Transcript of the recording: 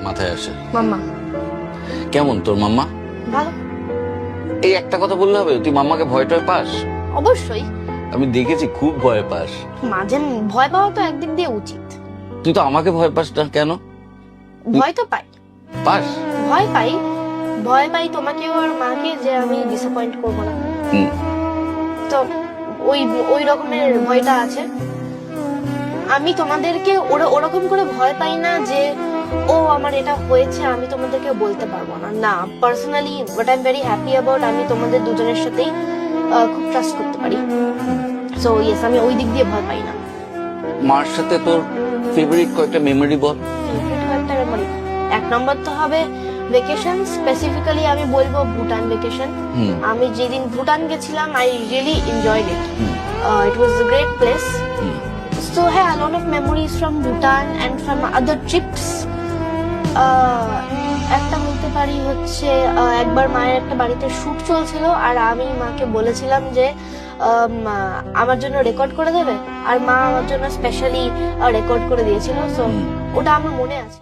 মাথায় আসে? মাম্মা। কেমন তোর মাম্মা? ভালো। এই একটা কথা বললে হবে? তুই মাম্মাকে ভয় টয় পাস? অবশ্যই। আমি দেখেছি খুব ভয় পাস। মাঝে ভয় পাওয়া তো একদিক দিয়ে উচিত। তুই তো আমাকে ভয় পাস না কেন? ভয় তো পাই। পাস? ভয় পাই। ভয় পাই তোমাকে আর মাকে যে আমি ডিসঅ্যাপয়েন্ট করবো না। তো ওই ওই রকমের ভয়টা আছে। আমি তোমাদেরকে ওরকম করে ভয় পাই না যে ও আমার এটা হয়েছে আমি তোমাদেরকে বলতে পারবো না। না, personally but I am very happy about আমি তোমাদের দুজনের সাথেই খুব ট্রাস্ট করতে পারি। সো ইয়েস, আমি ওই দিক দিয়ে ভয় পাই না। মার সাথে তোর ফেভারিট কয়েকটা মেমরি বল। ফেভারিট কয়েকটা মেমরি, এক নম্বর তো হবে ভেকেশন। স্পেসিফিক্যালি আমি বলবো ভুটান ভেকেশন। আমি যেদিন ভুটান গেছিলাম I really enjoyed it. It was a great place. So yeah, a lot of memories from Bhutan and from other trips. একটা বলতে পারি হচ্ছে একবার মায়ের একটা বাড়িতে শুট চলছিল আর আমি মাকে বলেছিলাম যে আমার জন্য রেকর্ড করে দেবে, আর মা আমার জন্য স্পেশালি রেকর্ড করে দিয়েছিল। সো ওটা আমার মনে আছে।